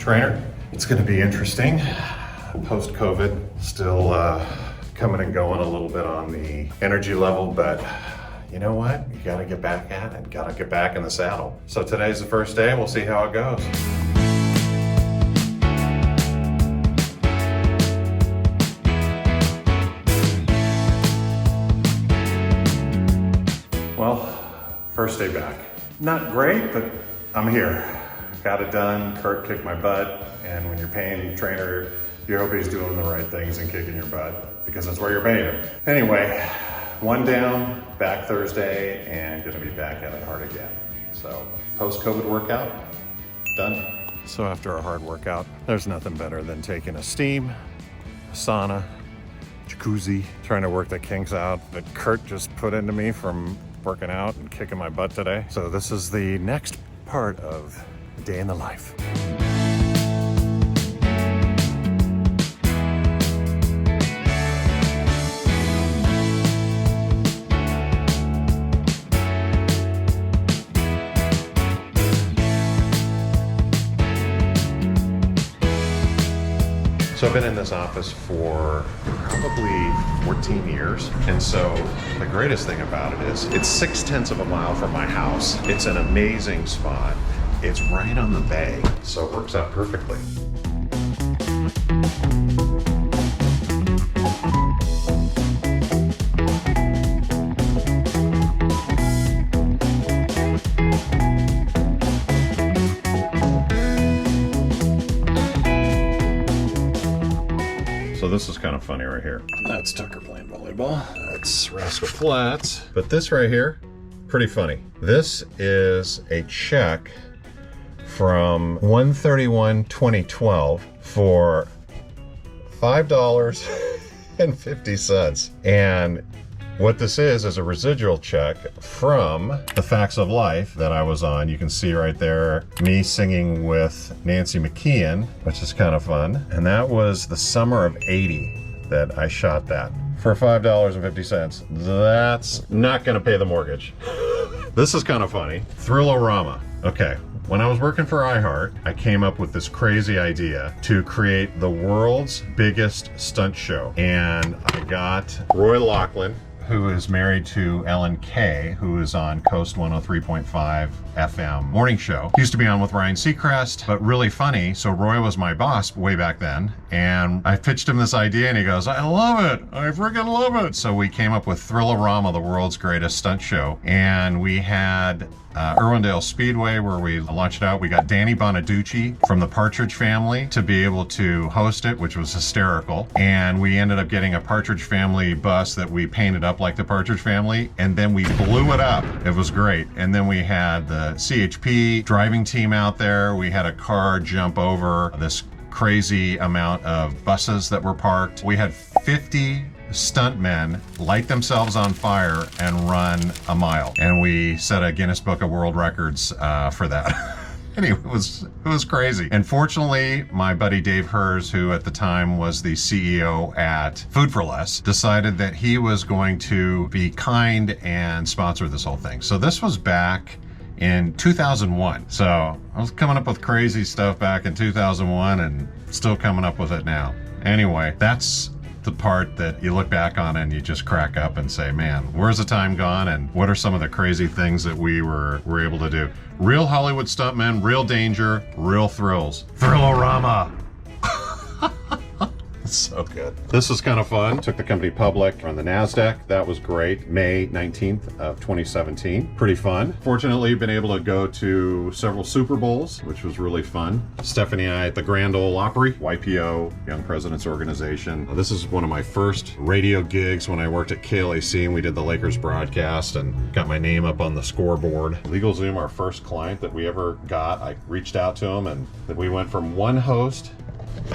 Trainer, it's going to be interesting. Post-COVID, still coming and going a little bit on the energy level, but you know what? You got to get back at it. Got to get back in the saddle. So today's the first day. We'll see how it goes. Well, first day back. Not great, but I'm here. Got it done. Kurt kicked my butt, and when you're paying trainer, you hope he's doing the right things and kicking your butt, because that's where you're paying him. Anyway, one down, back Thursday, and gonna be back at it hard again. So, post-COVID workout, done. So after a hard workout, there's nothing better than taking a steam, sauna, jacuzzi, trying to work the kinks out that Kurt just put into me from working out and kicking my butt today. So this is the next part of Day in the Life. So I've been in this office for probably 14 years. And so the greatest thing about it is it's 0.6 of a mile from my house. It's an amazing spot. It's right on the bay, so it works out perfectly. So this is kind of funny right here. That's Tucker playing volleyball. That's Rascal Flats. But this right here, pretty funny. This is a check from 1/31/2012 for $5.50. And what this is a residual check from the Facts of Life that I was on. You can see right there me singing with Nancy McKeon, which is kind of fun. And that was the summer of '80 that I shot that for $5.50. That's not gonna pay the mortgage. This is kind of funny. Thrill-O-RAMA. Okay. When I was working for iHeart, I came up with this crazy idea to create the world's biggest stunt show. And I got Roy Loughlin, who is married to Ellen Kay, who is on Coast 103.5 FM morning show. He used to be on with Ryan Seacrest, but really funny. So Roy was my boss way back then. And I pitched him this idea and he goes, I love it. I freaking love it. So we came up with Thrill-O-RAMA, the world's greatest stunt show. And we had Irwindale Speedway, where we launched it out. We got Danny Bonaducci from the Partridge Family to be able to host it, which was hysterical. And we ended up getting a Partridge Family bus that we painted up like the Partridge Family, and then we blew it up. It was great. And then we had the CHP driving team out there. We had a car jump over this crazy amount of buses that were parked. We had 50 stuntmen light themselves on fire and run a mile, and we set a Guinness Book of World Records for that. Anyway, it was crazy. And fortunately, my buddy Dave Hers, who at the time was the CEO at Food for Less, decided that he was going to be kind and sponsor this whole thing. So this was back in 2001. So I was coming up with crazy stuff back in 2001 and still coming up with it now. Anyway, that's the part that you look back on and you just crack up and say, man, where's the time gone, and what are some of the crazy things that we were able to do? Real Hollywood stuntmen, real danger, real thrills. Thrill-O-RAMA. So good. This is kind of fun. Took the company public on the NASDAQ. That was great. May 19th of 2017. Pretty fun. Fortunately, been able to go to several Super Bowls, which was really fun. Stephanie and I at the Grand Ole Opry, YPO, Young Presidents Organization. This is one of my first radio gigs when I worked at KLAC, and we did the Lakers broadcast and got my name up on the scoreboard. LegalZoom, our first client that we ever got, I reached out to them, and we went from one host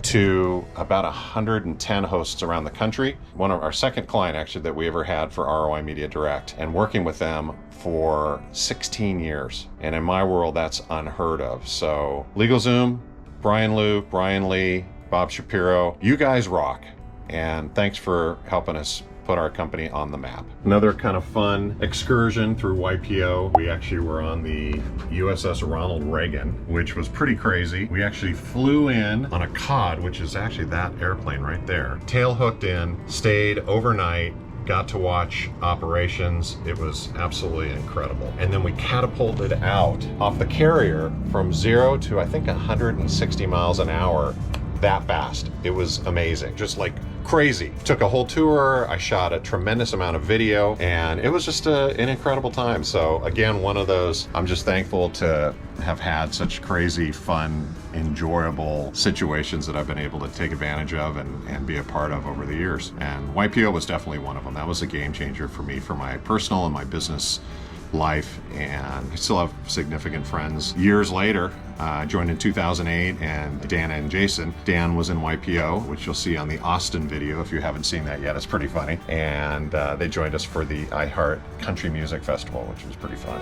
to about 110 hosts around the country. One of our second client actually that we ever had for ROI Media Direct, and working with them for 16 years. And in my world, that's unheard of. So LegalZoom, Brian Luke, Brian Lee, Bob Shapiro, you guys rock. And thanks for helping us put our company on the map. Another kind of fun excursion through YPO. We actually were on the USS Ronald Reagan, which was pretty crazy. We actually flew in on a cod, which is actually that airplane right there. Tail hooked in, stayed overnight, got to watch operations. It was absolutely incredible. And then we catapulted out off the carrier from 0 to I think 160 miles an hour that fast. It was amazing, just like crazy. Took a whole tour. I shot a tremendous amount of video, and it was just an incredible time. So again, one of those, I'm just thankful to have had such crazy, fun, enjoyable situations that I've been able to take advantage of and be a part of over the years. And YPO was definitely one of them. That was a game changer for me, for my personal and my business life, and I still have significant friends. Years later, I joined in 2008, and Dan and Jason. Dan was in YPO, which you'll see on the Austin video if you haven't seen that yet. It's pretty funny. And they joined us for the iHeart Country Music Festival, which was pretty fun.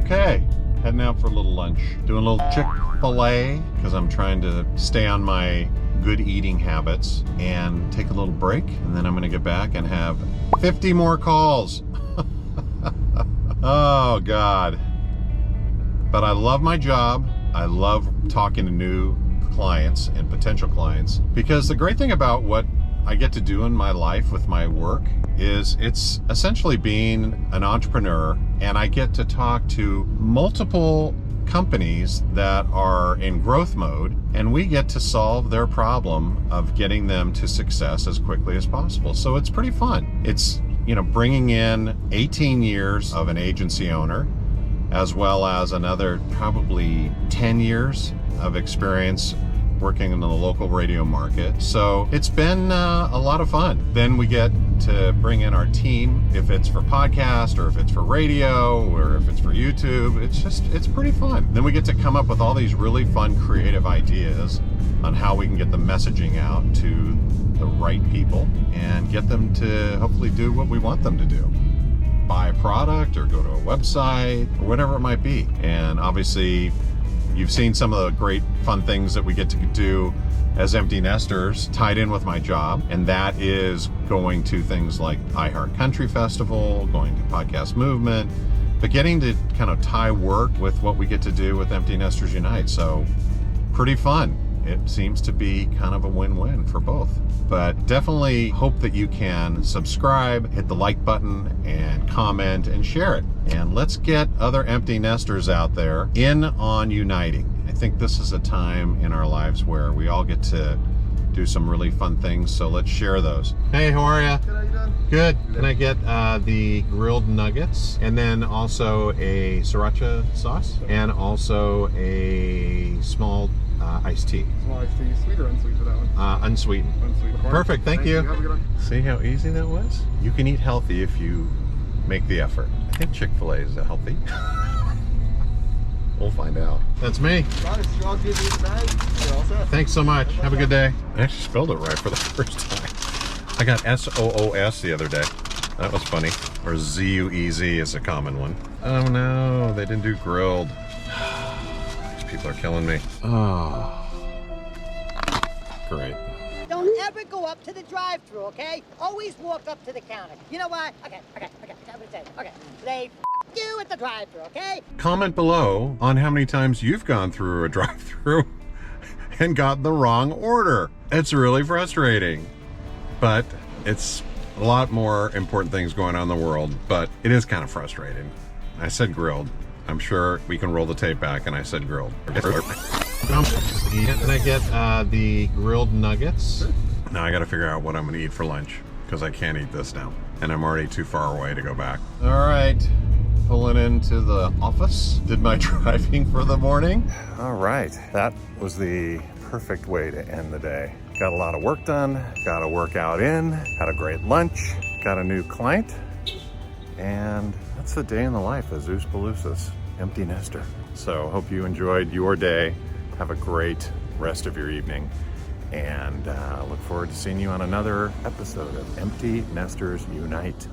Okay, heading out for a little lunch. Doing a little Chick-fil-A because I'm trying to stay on my good eating habits and take a little break. And then I'm going to get back and have 50 more calls. Oh, God. But I love my job. I love talking to new clients and potential clients, because the great thing about what I get to do in my life with my work is it's essentially being an entrepreneur, and I get to talk to multiple companies that are in growth mode, and we get to solve their problem of getting them to success as quickly as possible. So it's pretty fun. It's, you know, bringing in 18 years of an agency owner, as well as another probably 10 years of experience working in the local radio market. So it's been a lot of fun. Then we get to bring in our team, if it's for podcast or if it's for radio or if it's for YouTube. It's pretty fun. Then we get to come up with all these really fun creative ideas on how we can get the messaging out to the right people and get them to hopefully do what we want them to do. Buy a product or go to a website or whatever it might be. And obviously, you've seen some of the great fun things that we get to do as empty nesters tied in with my job, and that is going to things like iHeart Country Festival, going to Podcast Movement, but getting to kind of tie work with what we get to do with Empty Nesters Unite. So pretty fun. It seems to be kind of a win-win for both. But definitely hope that you can subscribe, hit the like button, and comment and share it. And let's get other empty nesters out there in on uniting. I think this is a time in our lives where we all get to do some really fun things, so let's share those. Hey, how are you? Good, how you doing? Good. Can I get the grilled nuggets, and then also a sriracha sauce, and also a small iced tea? Small iced tea, sweet or unsweet for that one? Unsweetened. Unsweet. Perfect, thank you. Have a good one. See how easy that was? You can eat healthy if you make the effort. I think Chick-fil-A is healthy. We'll find out. That's me. Nice, I'll give you the bag. You're all set. Thanks so much. Have a good day. I actually spelled it right for the first time. I got S-O-O-S the other day. That was funny. Or Z-U-E-Z is a common one. Oh no, they didn't do grilled. These people are killing me. Oh. Great. Don't ever go up to the drive-thru, okay? Always walk up to the counter. You know why? Okay. They you at the drive-thru, okay? Comment below on how many times you've gone through a drive-thru and got the wrong order. It's really frustrating, but it's a lot more important things going on in the world, but it is kind of frustrating. I said grilled. I'm sure we can roll the tape back, and I said grilled. Can I get the grilled nuggets? Now I got to figure out what I'm going to eat for lunch, because I can't eat this now, and I'm already too far away to go back. All right, pulling into the office. Did my driving for the morning. All right, that was the perfect way to end the day. Got a lot of work done, got a workout in, had a great lunch, got a new client, and that's the day in the life of Zeus Pelusis, empty nester. So hope you enjoyed your day. Have a great rest of your evening, and look forward to seeing you on another episode of Empty Nesters Unite.